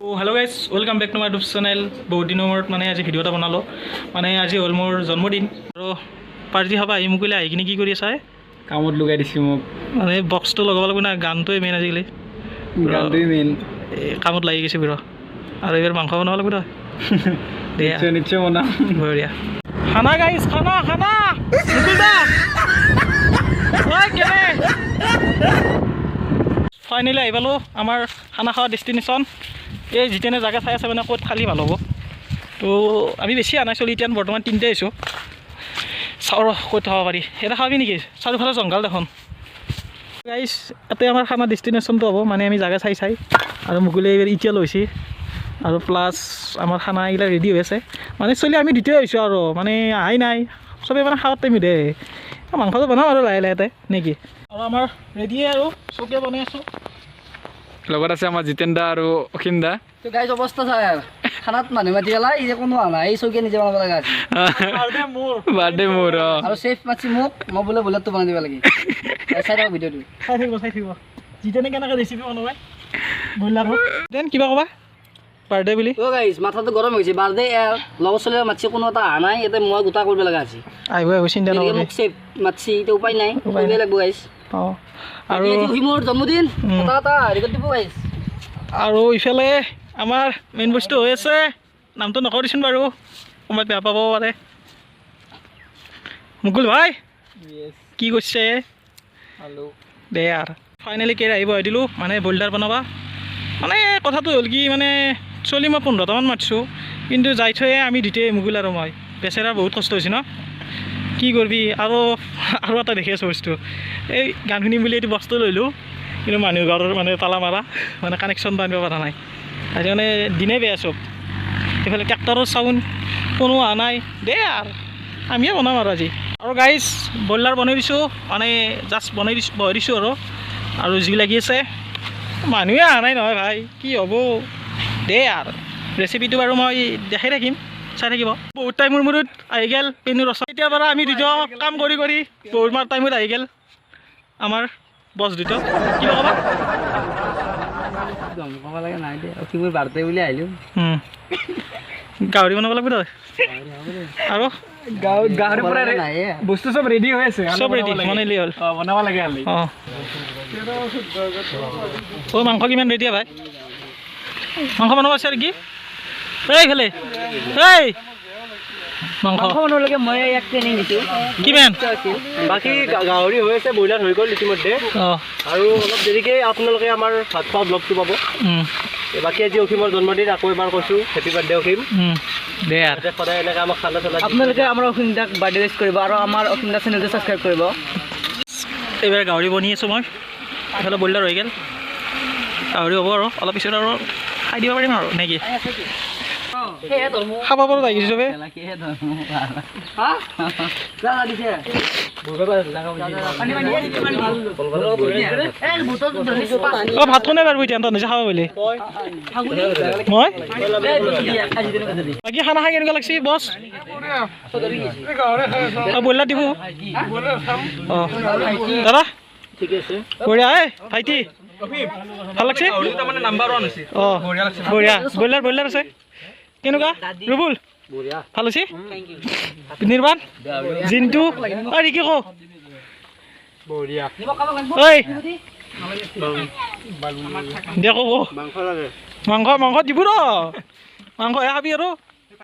Hello guys welcome back to my YouTube channel. बहुत दिन मूर्त माने आज भिडिओ बनालो माने आज हल मोर जन्मदिन और पार्टी खाब आई मुकिले आई कि कर कामत लुगाई दिছি মোক माने बक्स तो लगाब लगे ना गानटोए मेन आजिकाली गानटोए मेन कामत लागि गेছে बिर और एबार मांस बनाब लगे दे निश्चय निश्चय बनाम बढ़िया खाना गाइस खाना खाना मुकुल दा ओए केने फाइनली आई पालो आमार खाना खावा डेस्टिनेशन এই जितेने जगह चाई आछे माने कत खाली ভাল হ'ব तो आमी बेছি आना चली इटान बर्तमान तीनटे आइছো चाउर कत खाब पारि এটা খাবি নেকি চাৰিওফালে জংঘল দেখোন গাইস এতে আমাৰ খানা ডেস্টিনেশনটো হ'ব মানে আমি জায়গা চাই আৰু মুকুলে এবাৰ ইতিয়া লৈছি আৰু প্লাস আমাৰ খানা ইলা ৰেডি হৈ আছে মানে চলি আমি দুটাই আইছো আৰু মানে আই নাই সবে মানে খাওয়াৰ টাইম দে মাংসটো বনাম আৰু লাহে লাহেতে নেকি আৰু আমাৰ ৰেডি আৰু চকে বনাই আছো লগত আছে আমাৰ জিতেন দা আৰু অখিম দা তো গাইজ অবস্থা চাই খানাত মানুহ মাতি গেলা এই যে কোনো আনা এই চৌকিয়া নিজে বনাব লগা আছে বাৰ্থডে মোৰ আৰু চেফ মাছি মোক মই বোলে বুলেটটো বনাই দিব লাগে চাই থাকক ভিডিঅ'টো চাই থাকিব জিতেনে কেনেকৈ ৰেচিপি বনাবাই বইলাৰ দেন কিবা ক'বা বাৰ্থডে বুলি তো গাইজ মাথাটো গৰম হৈছে বাৰ্থডে লগৰ ছোৱালী মাছি কোনো এটা অহা নাই ইয়াতে মই গোটা কৰিব লগা আছে আহিব চিন্তা নকৰিবি মোক চেফ মাছি এতিয়া উপায় নাই কৰিবই লাগিব গাইজ অঁ আৰু মোৰ জন্মদিন এটা ৰেকৰ্ড দিব গাইজ আৰু ইফালে আমাৰ মেইন বস্তু হৈ আছে নামটো নকওঁ দিচোন বাৰু কোনোবাই বেয়া পাব পাৰে মুকুল ভাই কি কৰিছে হেল্ল' দে আৰু ফাইনেলি কেৰ আহিব দিলোঁ মানে বইলাৰ বনাবা মানে কথাটো হ'ল কি মানে চলি মই 15টামান মাতিছোঁ কিন্তু যাই থৈয়ে আমি দুটাই মুকুল আৰু মই বেচেৰা বহুত কষ্ট হৈছে ন কি কৰিবি আৰু এটা দেখি আছোঁ বস্তু এই গান শুনিম বুলি এইটো বস্তু লৈলোঁ কিন্তু মানুহ ঘৰৰ মানে তালা মাৰা মানে কানেকশ্যন বান্ধিব পৰা নাই সেইকাৰণে দিনে বেয়া চব এইফালে ট্ৰেক্টৰৰ চাউণ্ড কোনো অহা নাই দে আৰু আমিয়ে বনাম আৰু আজি আৰু গাইজ বইলাৰ বনাই দিছোঁ মানে জাষ্ট বনাই দিছোঁ আৰু জুই লাগি আছে মানুহে অহা নাই নহয় ভাই কি হ'ব দে আৰু ৰেচিপিটো বাৰু মই দেখাই থাকিম চাই থাকিব বহুত টাইমৰ মূৰত আহি গ'ল পেনুৰ ৰচা এতিয়াৰ পৰা আমি দুটা কাম কৰি বহুত মাৰ টাইমত আহি গ'ল আমাৰ বছ দুটা কিবা ক'বা গম পাব লাগে নাই দে অতি মোৰ বাৰ্থডে বুলি আহিলোঁ গাহৰি বনাব লাগিব তই আৰু গাহৰি পৰা বস্তু চব ৰেডি হৈ আছে চব ৰেডি বনাইলি হ'ল বনাব লাগে খালি অঁ অ' মাংস কিমান ৰেডি ভাই মাংস বনাব আছে আৰু কি এইফালে এই মাংস বনাবলৈকে মই ইয়াক ট্ৰেইনিং দিছোঁ কিমান বাকী গাহৰি হৈ আছে ব্ৰইলাৰ হৈ গ'ল ইতিমধ্যে অঁ আৰু অলপ দেৰিকে আপোনালোকে আমাৰ ভাত খোৱা ব্লগটো পাব বাকী আজি অসীমৰ জন্মদিন আকৌ এবাৰ কৈছোঁ হেপী বাৰ্থডে অসীম দে আৰু সদায় এনেকৈ আমাক ঠাণ্ডা চলা আপোনালোকে আমাৰ অসীম দাক বাৰ্থডে উইছ কৰিব আৰু আমাৰ অসীম দা চেনেলটো ছাবস্ক্ৰাইব কৰিব এইবাৰ গাহৰি বনি আছোঁ মই এইফালে বইলাৰ হৈ গ'ল গাহৰি হ'ব আৰু অলপ পিছত আৰু খাই দিব পাৰিম আৰু নেকি খাব পাৰোঁ লাগিছে চবে অঁ ভাত কোনে পাৰিব এতিয়া নিজে খাব বুলি মই বাকী খানা খাই কেনেকুৱা লাগছে বছ বইলাৰ দিব অঁ দাদা বঢ়িয়া এই ভাইটি ভাল লাগছে অঁ বঢ়িয়া বইলাৰ আছে কেনেকুৱা ৰুবুল ভাল হৈছে নিৰ্বাণ জিন্তু আৰু কি কওঁ ঐ দে ক'ব মাংস দিব ৰ মাংস খাবি আৰু